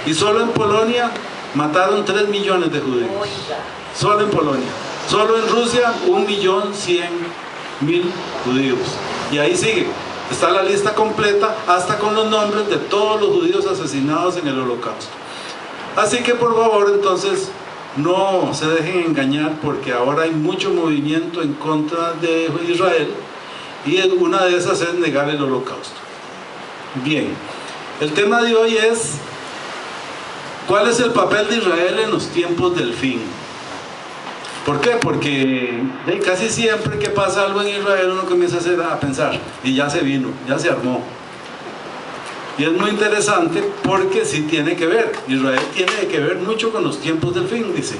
Y solo en Polonia mataron 3 millones de judíos. Solo en Polonia. Solo en Rusia 1.100.000 judíos. Y ahí sigue. Está la lista completa hasta con los nombres de todos los judíos asesinados en el Holocausto. Así que por favor, entonces, no se dejen engañar, porque ahora hay mucho movimiento en contra de Israel y una de esas es negar el Holocausto. Bien, el tema de hoy es: ¿cuál es el papel de Israel en los tiempos del fin? ¿Por qué? Porque casi siempre que pasa algo en Israel uno comienza a pensar, y ya se vino, ya se armó. Y es muy interesante porque sí tiene que ver, Israel tiene que ver mucho con los tiempos del fin, dice.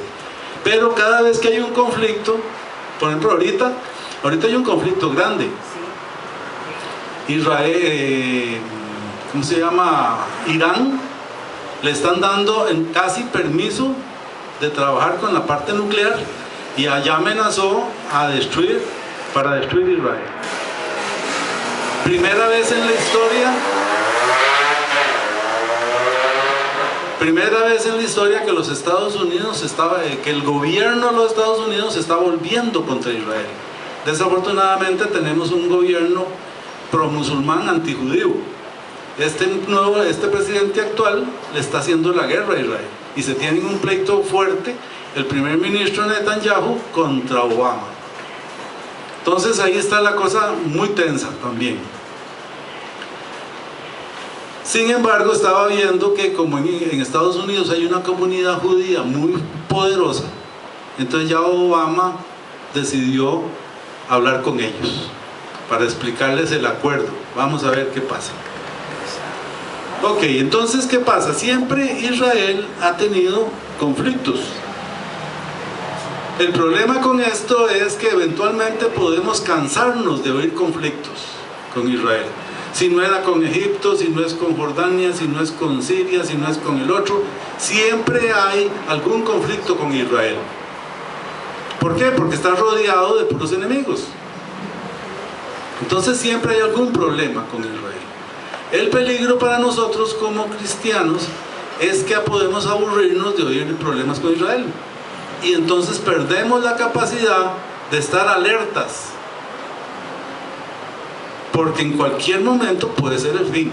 Pero cada vez que hay un conflicto, por ejemplo ahorita hay un conflicto grande. Israel, ¿cómo se llama? Irán, le están dando casi permiso de trabajar con la parte nuclear, y allá amenazó para destruir Israel. Primera vez en la historia que los Estados Unidos que el gobierno de los Estados Unidos se está volviendo contra Israel. Desafortunadamente tenemos un gobierno pro-musulmán antijudío. Este presidente actual le está haciendo la guerra a Israel, y se tiene un pleito fuerte el primer ministro Netanyahu contra Obama. Entonces ahí está la cosa muy tensa también. Sin embargo, estaba viendo que como en Estados Unidos hay una comunidad judía muy poderosa, entonces ya Obama decidió hablar con ellos para explicarles el acuerdo. Vamos a ver qué pasa. Ok, entonces ¿qué pasa? Siempre Israel ha tenido conflictos. El problema con esto es que eventualmente podemos cansarnos de oír conflictos con Israel. Si no era con Egipto, si no es con Jordania, si no es con Siria, si no es con el otro, siempre hay algún conflicto con Israel. ¿Por qué? Porque está rodeado de puros enemigos. Entonces siempre hay algún problema con Israel. El peligro para nosotros como cristianos es que podemos aburrirnos de oír problemas con Israel, y entonces perdemos la capacidad de estar alertas, porque en cualquier momento puede ser el fin.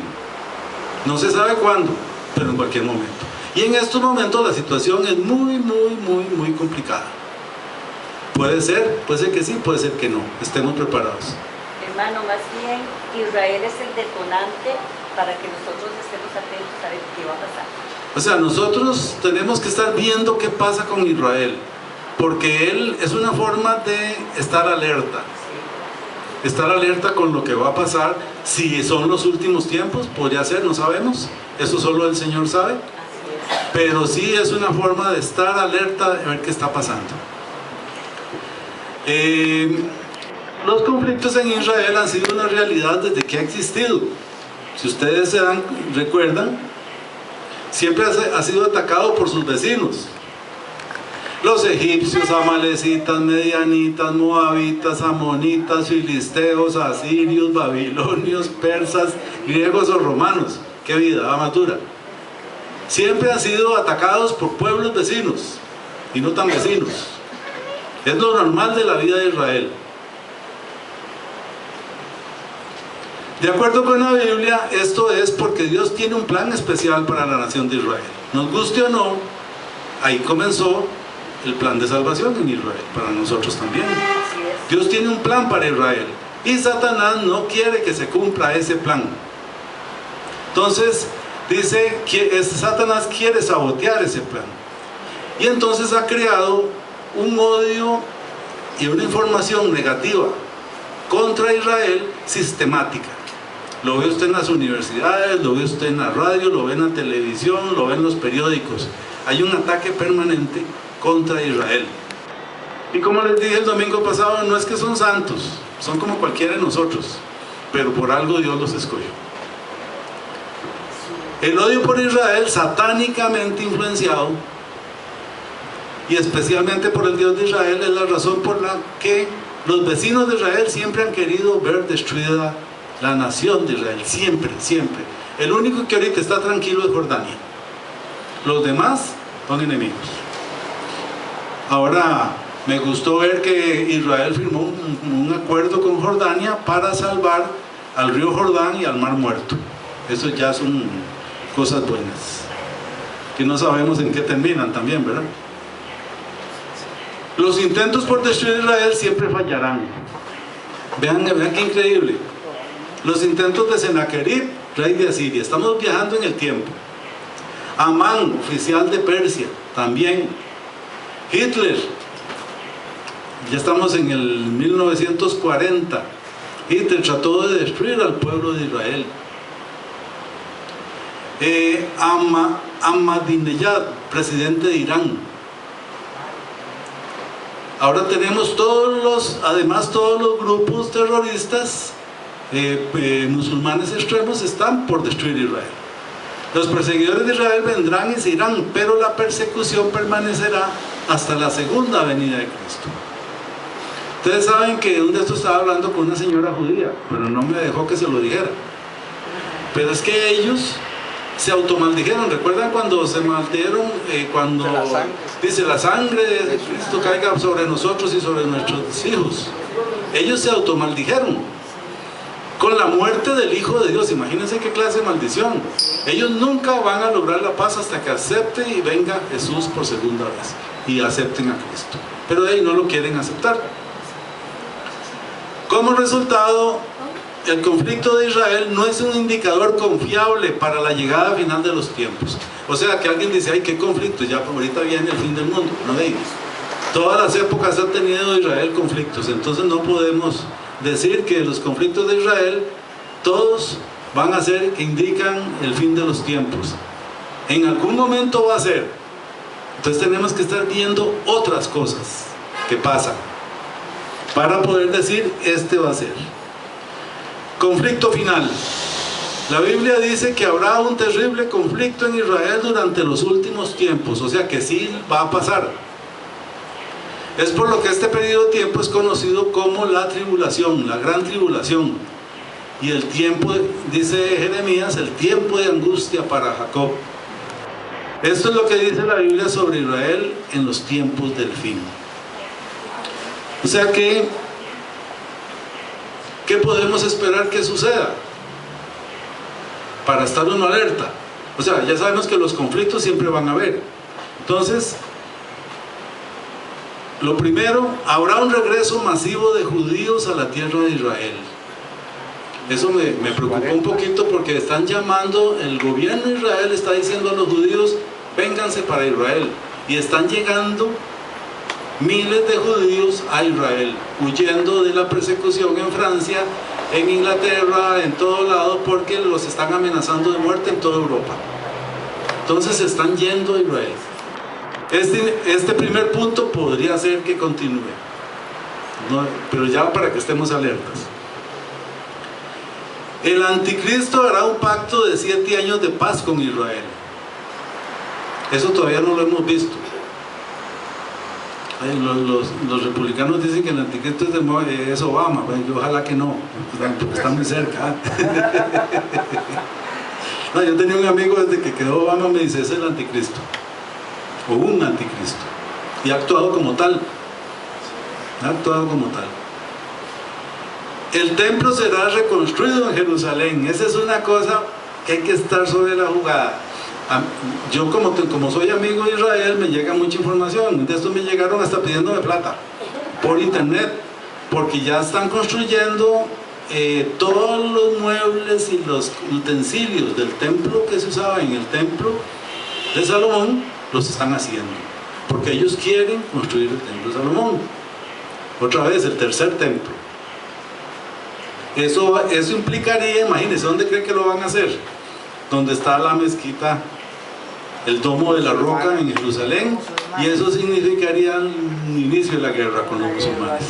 No se sabe cuándo, pero en cualquier momento. Y en estos momentos la situación es muy complicada. Puede ser que sí, puede ser que no. Estemos preparados. Hermano, más bien Israel es el detonante para que nosotros estemos atentos a ver qué va a pasar. O sea, nosotros tenemos que estar viendo qué pasa con Israel, porque él es una forma de estar alerta. Estar alerta con lo que va a pasar. Si son los últimos tiempos, podría ser, no sabemos, eso solo el Señor sabe. Pero sí es una forma de estar alerta, de ver qué está pasando. Los conflictos en Israel han sido una realidad desde que ha existido. Si ustedes recuerdan, siempre ha sido atacado por sus vecinos. Los egipcios, amalecitas, medianitas, moabitas, amonitas, filisteos, asirios, babilonios, persas, griegos o romanos. ¡Qué vida más dura! Siempre han sido atacados por pueblos vecinos y no tan vecinos. Es lo normal de la vida de Israel. De acuerdo con la Biblia, esto es porque Dios tiene un plan especial para la nación de Israel. Nos guste o no, ahí comenzó el plan de salvación en Israel, para nosotros también. Dios tiene un plan para Israel, y Satanás no quiere que se cumpla ese plan. Entonces, dice que Satanás quiere sabotear ese plan. Y entonces ha creado un odio y una información negativa contra Israel sistemática. Lo ve usted en las universidades, lo ve usted en la radio, lo ve en la televisión, lo ve en los periódicos. Hay un ataque permanente contra Israel. Y como les dije el domingo pasado, no es que son santos, son como cualquiera de nosotros, pero por algo Dios los escogió. El odio por Israel, satánicamente influenciado, y especialmente por el Dios de Israel, es la razón por la que los vecinos de Israel siempre han querido ver destruida la nación de Israel, siempre. El único que ahorita está tranquilo es Jordania. Los demás son enemigos. Ahora, me gustó ver que Israel firmó un acuerdo con Jordania para salvar al río Jordán y al Mar Muerto. Eso ya son cosas buenas, que no sabemos en qué terminan también, ¿verdad? Los intentos por destruir Israel siempre fallarán. Vean qué increíble. Los intentos de Sennacherib, rey de Asiria. Estamos viajando en el tiempo. Amán, oficial de Persia, también. Hitler, ya estamos en el 1940. Hitler trató de destruir al pueblo de Israel. Ahmadinejad, presidente de Irán. Ahora tenemos además todos los grupos terroristas musulmanes extremos están por destruir Israel. Los perseguidores de Israel vendrán y se irán, pero la persecución permanecerá hasta la segunda venida de Cristo. Ustedes saben que un de estos estaba hablando con una señora judía, pero no me dejó que se lo dijera. Pero es que ellos se automaldijeron. ¿Recuerdan cuando se maldijeron? Cuando dice la sangre de Cristo caiga sobre nosotros y sobre nuestros hijos. Ellos se automaldijeron con la muerte del Hijo de Dios. Imagínense qué clase de maldición. Ellos nunca van a lograr la paz hasta que acepte y venga Jesús por segunda vez y acepten a Cristo. Pero de ahí no lo quieren aceptar. Como resultado, el conflicto de Israel no es un indicador confiable para la llegada final de los tiempos. O sea, que alguien dice, ay, qué conflicto, ya ahorita viene el fin del mundo. No digas. Todas las épocas ha tenido Israel conflictos, entonces no podemos decir que los conflictos de Israel todos van a ser que indican el fin de los tiempos. En algún momento va a ser. Entonces tenemos que estar viendo otras cosas que pasan para poder decir este va a ser. Conflicto final. La Biblia dice que habrá un terrible conflicto en Israel durante los últimos tiempos, o sea que sí va a pasar. Es por lo que este periodo de tiempo es conocido como la tribulación, la gran tribulación. Y el tiempo, dice Jeremías, el tiempo de angustia para Jacob. Esto es lo que dice la Biblia sobre Israel en los tiempos del fin. O sea que, ¿qué podemos esperar que suceda? Para estar uno alerta. O sea, ya sabemos que los conflictos siempre van a haber. Entonces, lo primero, habrá un regreso masivo de judíos a la tierra de Israel. Eso me preocupó un poquito porque están llamando, el gobierno de Israel está diciendo a los judíos, vénganse para Israel. Y están llegando miles de judíos a Israel, huyendo de la persecución en Francia, en Inglaterra, en todo lado, porque los están amenazando de muerte en toda Europa. Entonces están yendo a Israel. Este primer punto podría ser que continúe, no, pero ya para que estemos alertas. El anticristo hará un pacto de 7 años de paz con Israel. Eso todavía no lo hemos visto. Los republicanos dicen que el anticristo es Obama. Ojalá que no, porque está muy cerca. No, yo tenía un amigo desde que quedó Obama, me dice, es el anticristo o un anticristo, y ha actuado como tal. El templo será reconstruido en Jerusalén. Esa es una cosa que hay que estar sobre la jugada. Yo como soy amigo de Israel, me llega mucha información. De esto me llegaron hasta pidiéndome plata por internet, porque ya están construyendo todos los muebles y los utensilios del templo que se usaba en el templo de Salomón, los están haciendo, porque ellos quieren construir el templo de Salomón. Otra vez, el tercer templo. Eso implicaría, imagínense, ¿dónde creen que lo van a hacer? Donde está la mezquita, el domo de la roca en Jerusalén, y eso significaría el inicio de la guerra con los musulmanes.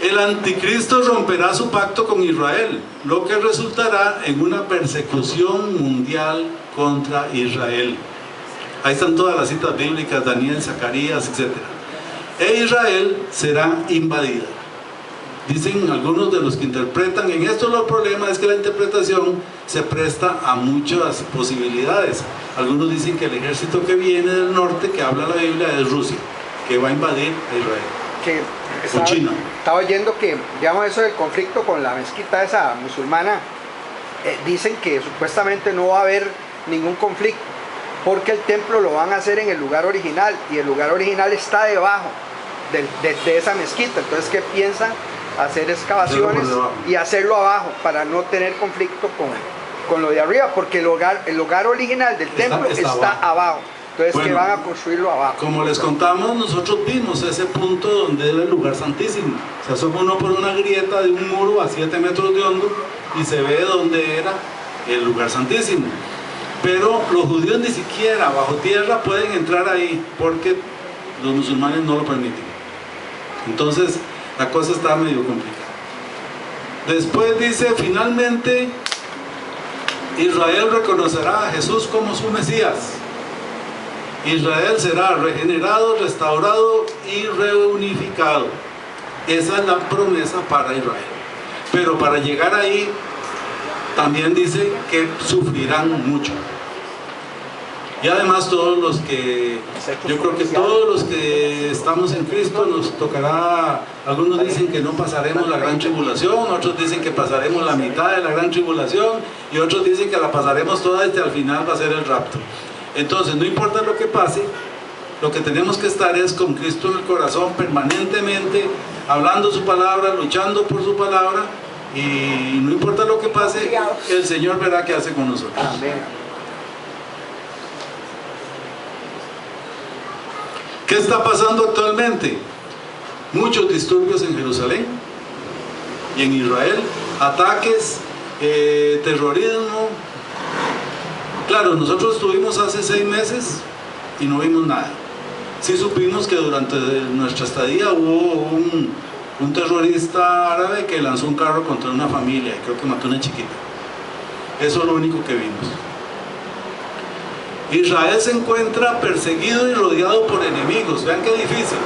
El anticristo romperá su pacto con Israel, lo que resultará en una persecución mundial contra Israel. Ahí están todas las citas bíblicas, Daniel, Zacarías, etc. E Israel será invadida. Dicen algunos de los que interpretan, en esto el problema es que la interpretación se presta a muchas posibilidades. Algunos dicen que el ejército que viene del norte, que habla la Biblia, es Rusia, que va a invadir a Israel. O China. Estaba oyendo que, digamos, eso del conflicto con la mezquita esa musulmana, dicen que supuestamente no va a haber ningún conflicto, porque el templo lo van a hacer en el lugar original, y el lugar original está debajo de esa mezquita. Entonces, ¿qué piensan? Hacer excavaciones y hacerlo abajo para no tener conflicto con lo de arriba, porque el hogar original del templo está abajo. Entonces, bueno, que van a construirlo abajo. Como les contamos, nosotros vimos ese punto donde era el lugar santísimo. Se asoma uno por una grieta de un muro a 7 metros de hondo y se ve donde era el lugar santísimo. Pero los judíos ni siquiera bajo tierra pueden entrar ahí, porque los musulmanes no lo permiten. Entonces, la cosa está medio complicada. Después dice, finalmente, Israel reconocerá a Jesús como su Mesías. Israel será regenerado, restaurado y reunificado. Esa es la promesa para Israel. Pero para llegar ahí, también dice que sufrirán mucho. Y además todos los que, yo creo que todos los que estamos en Cristo nos tocará, algunos dicen que no pasaremos la gran tribulación, otros dicen que pasaremos la mitad de la gran tribulación, y otros dicen que la pasaremos toda y al final va a ser el rapto. Entonces, no importa lo que pase, lo que tenemos que estar es con Cristo en el corazón permanentemente, hablando su palabra, luchando por su palabra, y no importa lo que pase, el Señor verá qué hace con nosotros. Amén. ¿Qué está pasando actualmente? Muchos disturbios en Jerusalén y en Israel, ataques, terrorismo. Claro, nosotros estuvimos hace 6 meses y no vimos nada. Sí supimos que durante nuestra estadía hubo un terrorista árabe que lanzó un carro contra una familia y creo que mató a una chiquita. Eso es lo único que vimos. Israel se encuentra perseguido y rodeado por enemigos. Vean qué difícil.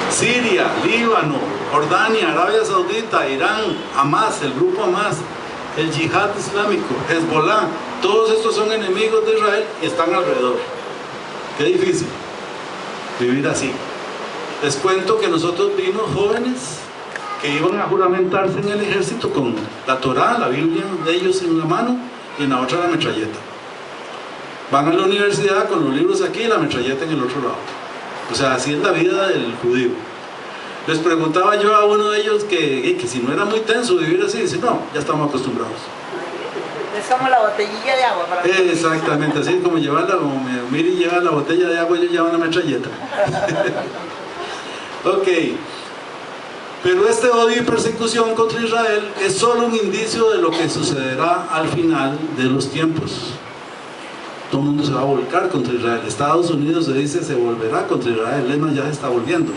Siria, Líbano, Jordania, Arabia Saudita, Irán, Hamas, el grupo Hamas, el Yihad Islámico, Hezbollah, todos estos son enemigos de Israel y están alrededor. Qué difícil vivir así. Les cuento que nosotros vimos jóvenes que iban a juramentarse en el ejército con la Torá, la Biblia de ellos en la mano y en la otra la metralleta. Van a la universidad con los libros aquí y la metralleta en el otro lado. O sea, así es la vida del judío. Les preguntaba yo a uno de ellos que si no era muy tenso vivir así. Dice, no, ya estamos acostumbrados. Es como la botellilla de agua para exactamente, así como llevarla, como Miri lleva la botella de agua, ellos llevan la metralleta. Ok. Pero este odio y persecución contra Israel es solo un indicio de lo que sucederá al final de los tiempos. Todo el mundo se va a volcar contra Israel. Estados Unidos se dice se volverá contra Israel. Es más, ya se está volviendo.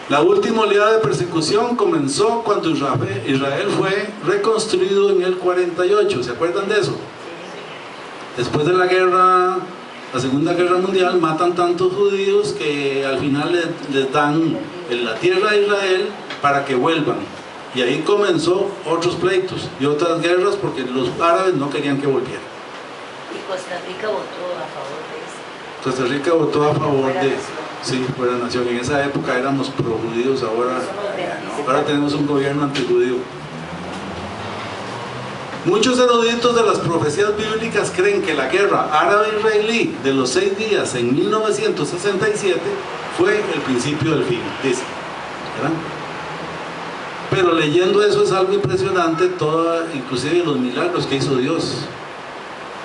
La última oleada de persecución comenzó cuando Israel fue reconstruido en el 48. ¿Se acuerdan de eso? Después de la guerra, la Segunda Guerra Mundial, matan tantos judíos que al final les dan la tierra a Israel para que vuelvan. Y ahí comenzó otros pleitos y otras guerras porque los árabes no querían que volvieran. Y Costa Rica votó a favor de eso. Costa Rica votó a favor de... Sí, fuera nación. En esa época éramos pro-judíos, ahora tenemos un gobierno antijudío. Muchos eruditos de las profecías bíblicas creen que la guerra árabe-israelí de los 6 días en 1967 fue el principio del fin, dicen, ¿verdad? Pero leyendo eso es algo impresionante, inclusive los milagros que hizo Dios.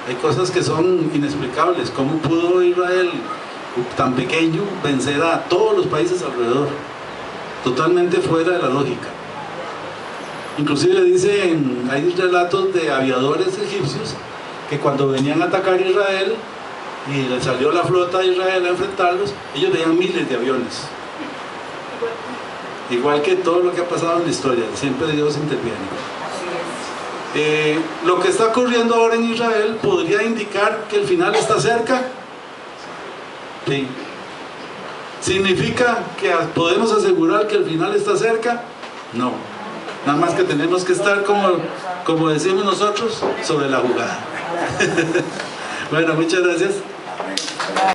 Hay cosas que son inexplicables. ¿Cómo pudo Israel, tan pequeño, vencer a todos los países alrededor? Totalmente fuera de la lógica. Inclusive dicen, hay relatos de aviadores egipcios que cuando venían a atacar a Israel y les salió la flota de Israel a enfrentarlos, ellos veían miles de aviones. Igual que todo lo que ha pasado en la historia, siempre Dios interviene. Lo que está ocurriendo ahora en Israel podría indicar que el final está cerca. Sí. ¿Significa que podemos asegurar que el final está cerca? No. Nada más que tenemos que estar, como decimos nosotros, sobre la jugada. Bueno, muchas gracias.